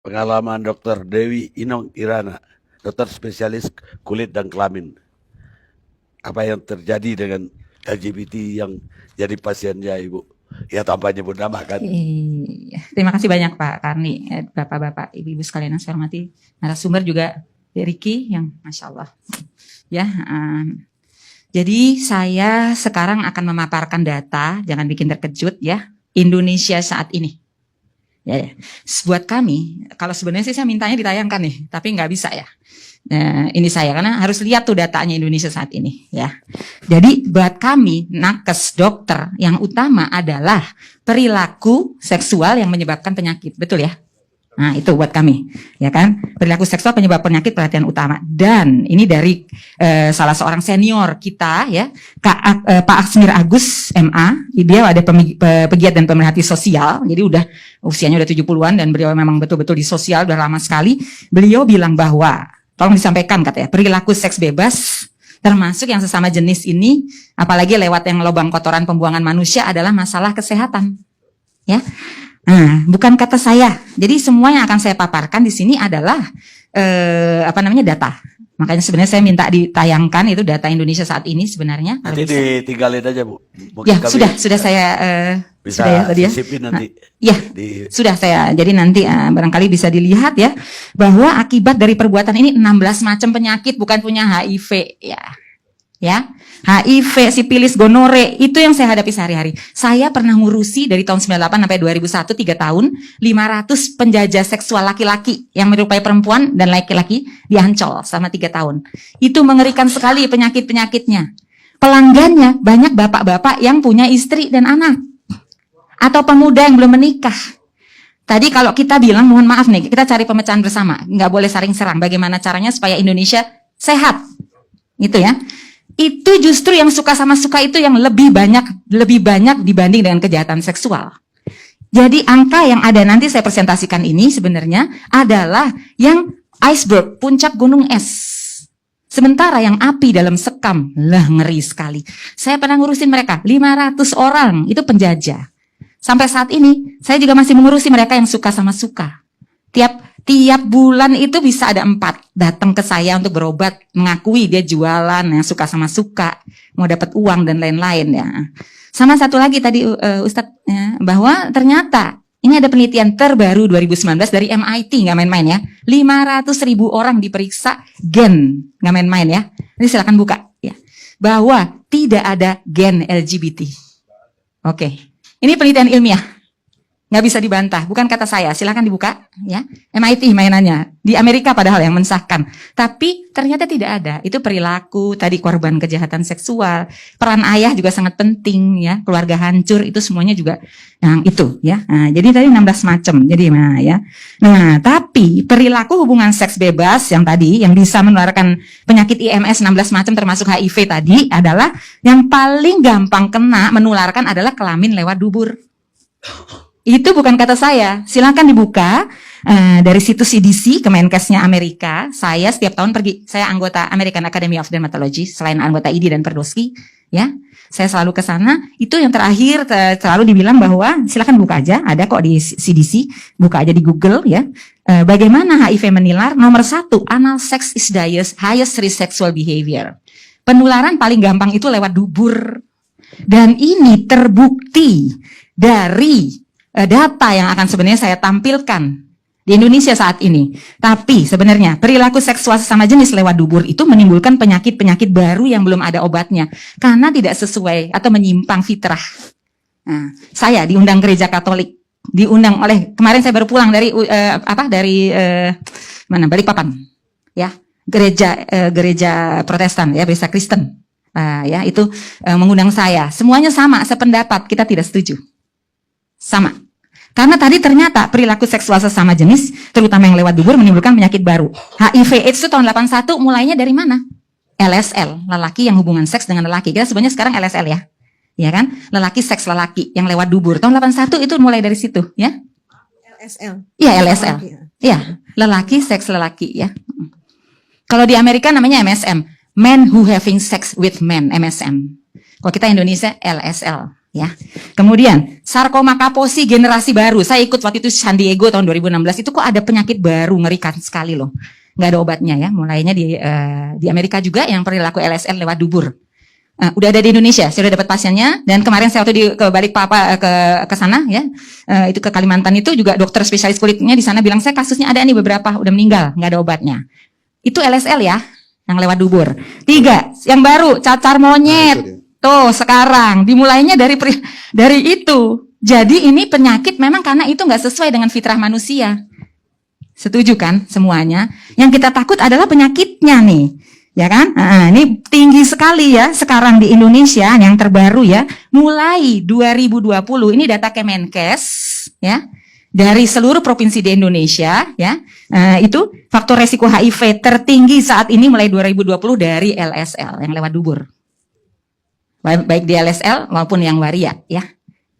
Pengalaman Dr. Dewi Inong Irana, dokter spesialis kulit dan kelamin. Apa yang terjadi dengan LGBT yang jadi pasiennya Ibu? Ya tanpa nyebut nama kan. Iya. Terima kasih banyak Pak Karni, Bapak-bapak, Ibu-ibu sekalian yang saya hormati. Narasumber juga Ricky yang Masya Allah. Ya, jadi saya sekarang akan memaparkan data, jangan bikin terkejut ya, Indonesia saat ini. Ya. Buat kami, kalau sebenarnya sih saya mintanya ditayangkan nih, tapi nggak bisa ya. Ini saya karena harus lihat tuh datanya Indonesia saat ini ya. Jadi buat kami nakes dokter yang utama adalah perilaku seksual yang menyebabkan penyakit, betul ya? Nah itu buat kami, ya kan? Perilaku seksual penyebab penyakit perhatian utama. Dan ini dari salah seorang senior kita ya, Pak Aksmir Agus MA. Dia ada pegiat dan pemerhati sosial. Jadi usianya udah 70-an dan beliau memang betul-betul di sosial udah lama sekali. Beliau bilang bahwa tolong disampaikan katanya, perilaku seks bebas termasuk yang sesama jenis ini, apalagi lewat yang lubang kotoran pembuangan manusia adalah masalah kesehatan. Ya. Nah, bukan kata saya. Jadi semua yang akan saya paparkan di sini adalah data. Makanya sebenarnya saya minta ditayangkan itu data Indonesia saat ini sebenarnya. Nanti ditinggalin aja Bu. Mungkin ya sudah saya bisa sudah ya, tadi ya. Nanti. Ya, sudah saya. Jadi nanti barangkali bisa dilihat ya bahwa akibat dari perbuatan ini 16 macam penyakit bukan punya HIV ya. Ya, HIV, sipilis, gonore, itu yang saya hadapi sehari-hari. Saya pernah ngurusi dari tahun 98 sampai 2001, 3 tahun, 500 penjajah seksual laki-laki yang menyerupai perempuan dan laki-laki di Ancol selama 3 tahun. Itu mengerikan sekali penyakit-penyakitnya. Pelanggannya banyak bapak-bapak yang punya istri dan anak. Atau pemuda yang belum menikah. Tadi kalau kita bilang, mohon maaf nih, kita cari pemecahan bersama. Nggak boleh saling serang. Bagaimana caranya supaya Indonesia sehat. Gitu ya. Itu justru yang suka sama suka itu yang lebih banyak dibanding dengan kejahatan seksual. Jadi angka yang ada nanti saya presentasikan ini sebenarnya adalah yang iceberg, puncak gunung es. Sementara yang api dalam sekam, lah ngeri sekali. Saya pernah ngurusin mereka, 500 orang, itu penjajah. Sampai saat ini, saya juga masih mengurusi mereka yang suka sama suka. Tiap bulan itu bisa ada 4 datang ke saya untuk berobat, mengakui dia jualan, yang suka sama suka, mau dapat uang dan lain-lain ya. Sama satu lagi tadi Ustadz ya, bahwa ternyata ini ada penelitian terbaru 2019 dari MIT, nggak main-main ya. 500.000 orang diperiksa gen, nggak main-main ya. Ini silakan buka ya. Bahwa tidak ada gen LGBT. Oke, ini penelitian ilmiah. Nggak bisa dibantah, bukan kata saya, silakan dibuka ya. MIT mainannya, di Amerika padahal yang mensahkan. Tapi ternyata tidak ada, itu perilaku, tadi korban kejahatan seksual, peran ayah juga sangat penting ya, keluarga hancur, itu semuanya juga yang itu ya. Nah, jadi tadi 16 macam, jadi ya. Nah, tapi perilaku hubungan seks bebas yang tadi, yang bisa menularkan penyakit IMS 16 macam termasuk HIV tadi, adalah yang paling gampang kena menularkan adalah kelamin lewat dubur. Itu bukan kata saya, silakan dibuka dari situs CDC, Kemenkesnya Amerika. Saya setiap tahun pergi, saya anggota American Academy of Dermatology, selain anggota ID dan Perdoski, ya. Saya selalu ke sana. Itu yang terakhir selalu dibilang bahwa silakan buka aja, ada kok di CDC, buka aja di Google ya. Bagaimana HIV menular? Nomor 1, anal sex is the highest risk sexual behavior. Penularan paling gampang itu lewat dubur. Dan ini terbukti dari data yang akan sebenarnya saya tampilkan di Indonesia saat ini. Tapi sebenarnya perilaku seksual sesama jenis lewat dubur itu menimbulkan penyakit-penyakit baru yang belum ada obatnya karena tidak sesuai atau menyimpang fitrah. Nah, saya diundang gereja Katolik, diundang oleh, kemarin saya baru pulang dari Balikpapan, ya, gereja Protestan, ya, gereja Kristen, ya, itu mengundang saya. Semuanya sama, sependapat, kita tidak setuju. Sama. Karena tadi ternyata perilaku seksual sesama jenis, terutama yang lewat dubur, menimbulkan penyakit baru. HIV AIDS itu tahun 81 mulainya dari mana? LSL, lelaki yang hubungan seks dengan lelaki. Kita sebenarnya sekarang LSL ya. Ya kan? Lelaki seks lelaki yang lewat dubur. Tahun 81 itu mulai dari situ, ya. LSL. Iya, LSL. Iya, lelaki seks lelaki ya. Kalau di Amerika namanya MSM, Men Who Having Sex with Men, MSM. Kalau kita Indonesia LSL. Ya. Kemudian sarkoma Kaposi generasi baru. Saya ikut waktu itu San Diego tahun 2016. Itu kok ada penyakit baru, ngerikan sekali loh. Nggak ada obatnya ya. Mulainya di Amerika juga yang perilaku LSL lewat dubur. Udah ada di Indonesia. Saya udah dapat pasiennya. Dan kemarin saya waktu ke Balikpapan ke sana ya, itu ke Kalimantan itu juga dokter spesialis kulitnya di sana bilang saya kasusnya ada nih beberapa udah meninggal, nggak ada obatnya. Itu LSL ya, yang lewat dubur. 3, yang baru cacar monyet. Tuh sekarang dimulainya dari itu. Jadi ini penyakit memang karena itu nggak sesuai dengan fitrah manusia. Setuju kan semuanya? Yang kita takut adalah penyakitnya nih, ya kan? Ini tinggi sekali ya sekarang di Indonesia yang terbaru ya. Mulai 2020 ini data Kemenkes ya. Dari seluruh provinsi di Indonesia ya, itu faktor resiko HIV tertinggi saat ini mulai 2020 dari LSL yang lewat dubur. Baik di LSL maupun yang waria ya.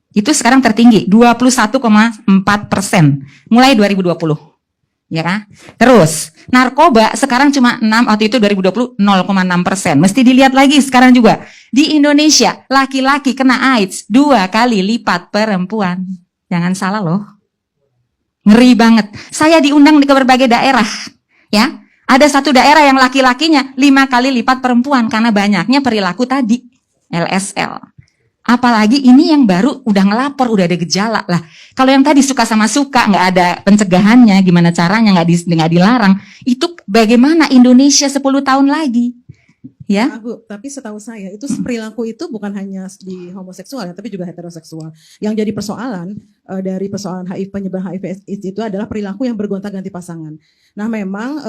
Itu sekarang tertinggi 21,4% mulai 2020. Ya kan? Terus narkoba sekarang cuma 6, waktu itu 2020 0,6%. Mesti dilihat lagi sekarang juga. Di Indonesia laki-laki kena AIDS 2 kali lipat perempuan. Jangan salah loh. Ngeri banget. Saya diundang ke berbagai daerah ya. Ada satu daerah yang laki-lakinya 5 kali lipat perempuan karena banyaknya perilaku tadi. LSL. Apalagi ini yang baru udah ngelapor, udah ada gejala lah. Kalau yang tadi suka sama suka, nggak ada pencegahannya, gimana caranya, nggak dilarang. Itu bagaimana Indonesia 10 tahun lagi? Ya, Bu, tapi setahu saya itu perilaku itu bukan hanya di homoseksual ya, tapi juga heteroseksual. Yang jadi persoalan dari persoalan HIV, penyebaran HIV itu adalah perilaku yang bergonta-ganti pasangan. Nah, memang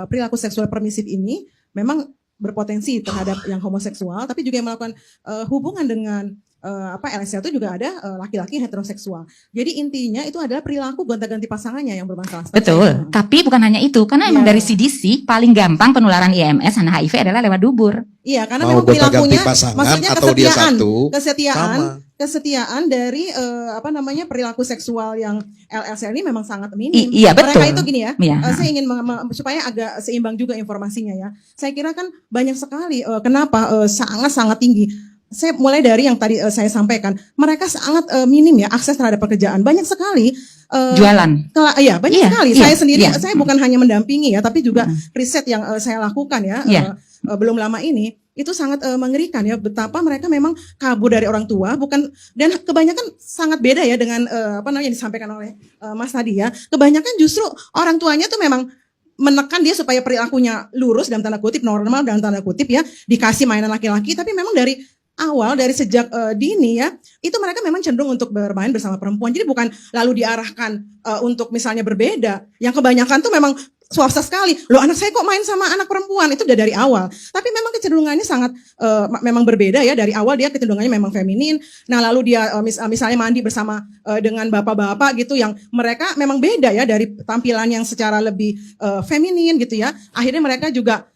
perilaku seksual permisif ini memang berpotensi terhadap yang homoseksual, tapi juga yang melakukan hubungan dengan LSL itu juga ada laki-laki heteroseksual. Jadi intinya itu adalah perilaku gonta-ganti pasangannya yang bermasalah. Betul. Tapi bukan hanya itu, karena emang dari CDC paling gampang penularan IMS dan HIV adalah lewat dubur. Iya, karena mau memang perilakunya, pasangan maksudnya atau dia satu, kesetiaan dari perilaku seksual yang LSL ini memang sangat minim. Iya betul. Mereka itu gini ya, iya. Saya ingin supaya agak seimbang juga informasinya ya. Saya kira kan banyak sekali kenapa sangat-sangat tinggi. Saya mulai dari yang tadi saya sampaikan, mereka sangat minim ya akses terhadap pekerjaan. Banyak sekali jualan. Iya, banyak sekali. Iya, saya sendiri, iya. saya bukan hanya mendampingi ya, tapi juga riset yang saya lakukan ya, belum lama ini. Itu sangat mengerikan ya, betapa mereka memang kabur dari orang tua, dan kebanyakan sangat beda ya dengan yang disampaikan oleh Mas tadi ya. Kebanyakan justru orang tuanya tuh memang menekan dia supaya perilakunya lurus dalam tanda kutip, normal dalam tanda kutip ya, dikasih mainan laki-laki, tapi memang dari awal, dari sejak dini ya, itu mereka memang cenderung untuk bermain bersama perempuan. Jadi bukan lalu diarahkan untuk misalnya berbeda. Yang kebanyakan tuh memang swasta sekali. Loh, anak saya kok main sama anak perempuan? Itu udah dari awal. Tapi memang kecenderungannya sangat memang berbeda ya. Dari awal dia kecenderungannya memang feminin. Nah, lalu dia misalnya mandi bersama dengan bapak-bapak gitu yang mereka memang beda ya dari tampilan yang secara lebih feminin gitu ya. Akhirnya mereka juga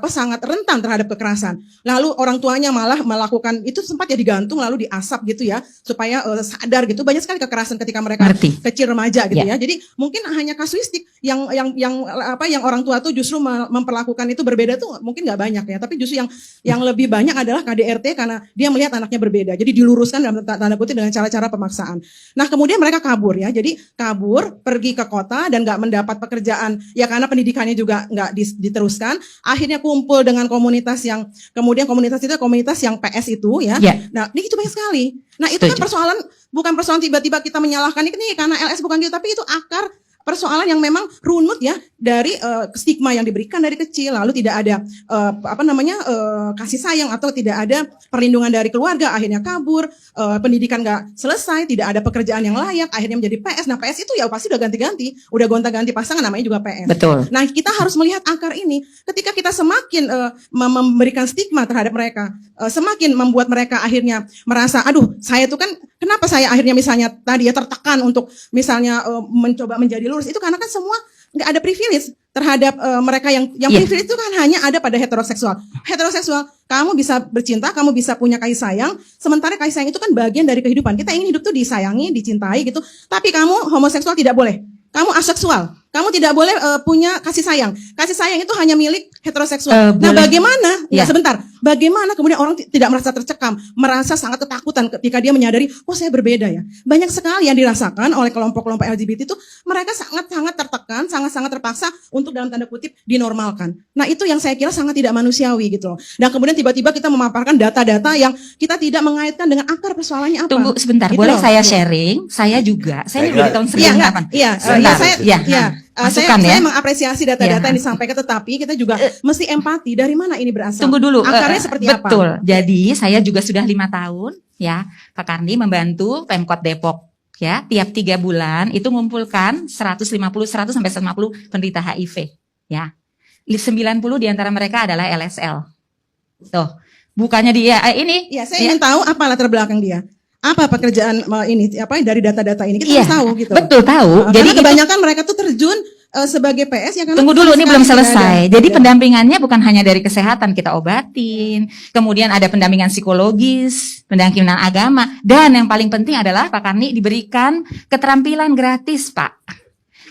sangat rentan terhadap kekerasan. Lalu orang tuanya malah melakukan itu, sempat ya digantung lalu diasap gitu ya supaya sadar gitu. Banyak sekali kekerasan ketika mereka kecil remaja gitu ya. Jadi mungkin hanya kasuistik yang orang tua tuh justru memperlakukan itu berbeda tuh mungkin nggak banyak ya. Tapi justru yang lebih banyak adalah KDRT karena dia melihat anaknya berbeda. Jadi diluruskan dalam tanda kutip dengan cara-cara pemaksaan. Nah, kemudian mereka kabur ya. Jadi kabur pergi ke kota dan nggak mendapat pekerjaan ya karena pendidikannya juga nggak diteruskan. Akhirnya kumpul dengan komunitas yang kemudian komunitas yang PS itu ya. Nah, ini itu banyak sekali. Nah, itu kan bukan persoalan tiba-tiba kita menyalahkan ini karena LS bukan gitu, tapi itu akar persoalan yang memang runut ya dari stigma yang diberikan dari kecil, lalu tidak ada kasih sayang atau tidak ada perlindungan dari keluarga, akhirnya kabur, pendidikan nggak selesai, tidak ada pekerjaan yang layak, akhirnya menjadi PS. Nah, PS itu ya pasti udah ganti-ganti, udah gonta-ganti pasangan, namanya juga PS. Betul. Nah, kita harus melihat akar ini. Ketika kita semakin memberikan stigma terhadap mereka, semakin membuat mereka akhirnya merasa, aduh, saya tuh kan kenapa saya akhirnya misalnya tadi ya tertekan untuk misalnya mencoba menjadi lurus, itu karena kan semua nggak ada privilege terhadap mereka yang privilege itu kan hanya ada pada heteroseksual. Heteroseksual, kamu bisa bercinta, kamu bisa punya kasih sayang, sementara kasih sayang itu kan bagian dari kehidupan. Kita ingin hidup tuh disayangi, dicintai gitu. Tapi kamu homoseksual tidak boleh. Kamu aseksual, Kamu tidak boleh punya kasih sayang. Kasih sayang itu hanya milik heteroseksual. Nah, Boleh. bagaimana? Ya. Sebentar. Bagaimana kemudian orang tidak merasa tercekam, merasa sangat ketakutan ketika dia menyadari, oh saya berbeda ya. Banyak sekali yang dirasakan oleh kelompok-kelompok LGBT itu, mereka sangat-sangat tertekan, sangat-sangat terpaksa untuk dalam tanda kutip dinormalkan. Nah, itu yang saya kira sangat tidak manusiawi gitu loh. Dan kemudian tiba-tiba kita memaparkan data-data yang kita tidak mengaitkan dengan akar persoalannya apa. Tunggu sebentar, Gitu boleh loh. saya sharing? Saya juga, saya ini dari tahun Iya, 98. iya, Sebentar. saya Masukkan ya. mengapresiasi data-data yang disampaikan, tetapi kita juga mesti empati dari mana ini berasal. Tunggu dulu. Akarnya seperti apa? Betul. Jadi saya juga sudah 5 tahun ya, Pak Karni membantu Pemkot Depok ya, tiap 3 bulan itu mengumpulkan 100 sampai 150 penderita HIV ya. 90 diantara mereka adalah LSL. Tuh, bukannya dia ini. Ya, saya ingin tahu apa latar belakang dia. Apa pekerjaan ini dari data-data ini kita Iya, harus tahu gitu. betul tahu. Jadi Jadi kebanyakan mereka tuh terjun sebagai PS ya karena tunggu dulu, ini belum selesai. ada. Jadi pendampingannya bukan hanya dari kesehatan kita obatin, kemudian ada pendampingan psikologis, pendampingan agama, dan yang paling penting adalah Pak Karni diberikan keterampilan gratis, Pak.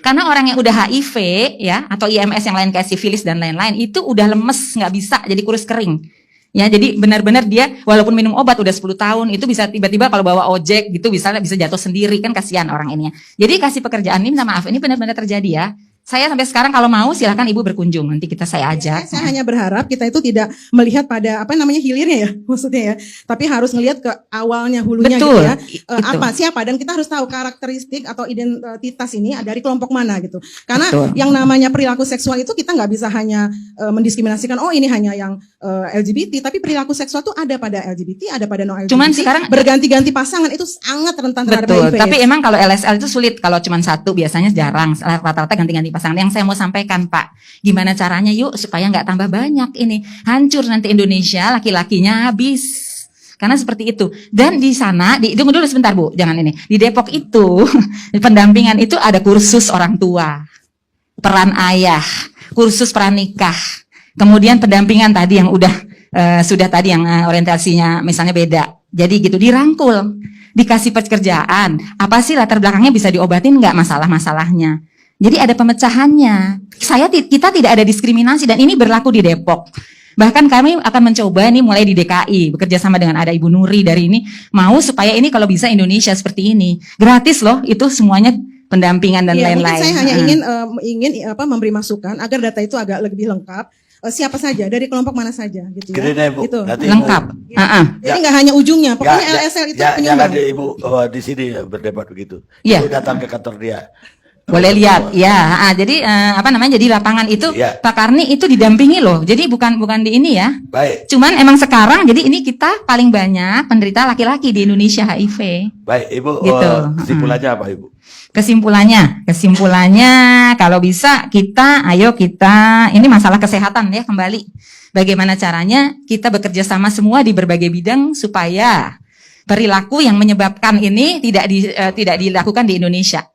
Karena orang yang udah HIV ya atau IMS yang lain kayak sifilis dan lain-lain itu udah lemes, nggak bisa, jadi kurus kering. Ya, jadi benar-benar dia walaupun minum obat udah 10 tahun itu bisa tiba-tiba kalau bawa ojek gitu bisa jatuh sendiri, kan kasihan orang ini. Jadi kasih pekerjaan ini, minta maaf, ini benar-benar terjadi ya. Saya sampai sekarang kalau mau silahkan Ibu berkunjung, nanti saya ajak. Saya hanya berharap kita itu tidak melihat pada hilirnya ya maksudnya ya, tapi harus melihat ke awalnya hulunya. Betul, gitu ya. itu. Apa siapa, dan kita harus tahu karakteristik atau identitas ini dari kelompok mana gitu. Karena Betul. yang namanya perilaku seksual itu kita nggak bisa hanya mendiskriminasikan oh ini hanya yang LGBT, tapi perilaku seksual itu ada pada LGBT, ada pada non LGBT. Cuman sekarang berganti-ganti pasangan itu sangat rentan terhadap betul, HIV. tapi emang kalau LSL itu sulit, kalau cuma satu biasanya jarang, rata-rata ganti-ganti pasangan. Yang saya mau sampaikan Pak, gimana caranya yuk supaya nggak tambah banyak ini, hancur nanti Indonesia, laki-lakinya habis. Karena seperti itu. Dan di sana, tunggu dulu sebentar Bu, jangan ini. Di Depok itu, pendampingan itu ada kursus orang tua, peran ayah, kursus pranikah, kemudian pendampingan tadi yang sudah tadi yang orientasinya misalnya beda. Jadi gitu dirangkul, dikasih pekerjaan, apa sih latar belakangnya bisa diobatin nggak masalah-masalahnya. Jadi ada pemecahannya. Kita tidak ada diskriminasi dan ini berlaku di Depok. Bahkan kami akan mencoba ini mulai di DKI bekerja sama dengan ada Ibu Nuri dari ini mau supaya ini kalau bisa Indonesia seperti ini gratis loh, itu semuanya pendampingan dan Ya, lain-lain. mungkin saya hanya ingin memberi masukan agar data itu agak lebih lengkap. Siapa saja dari kelompok mana saja gitu ya. Gini deh, Bu. Itu. Nanti Lengkap. Jadi nggak hanya ujungnya, pokoknya LSL itu penyumbang. Jangan Ibu di sini berdebat begitu. Iya. Ibu datang ke kantor dia. Boleh lihat, ya. Jadi jadi lapangan itu Ya. Pak Karni itu didampingi loh. Jadi bukan di ini ya. Baik, Cuman emang sekarang jadi ini kita paling banyak penderita laki-laki di Indonesia HIV. baik Ibu. Gitu. Kesimpulannya apa Ibu? Kesimpulannya kalau bisa ayo kita ini masalah kesehatan ya kembali. Bagaimana caranya kita bekerja sama semua di berbagai bidang supaya perilaku yang menyebabkan ini tidak dilakukan di Indonesia.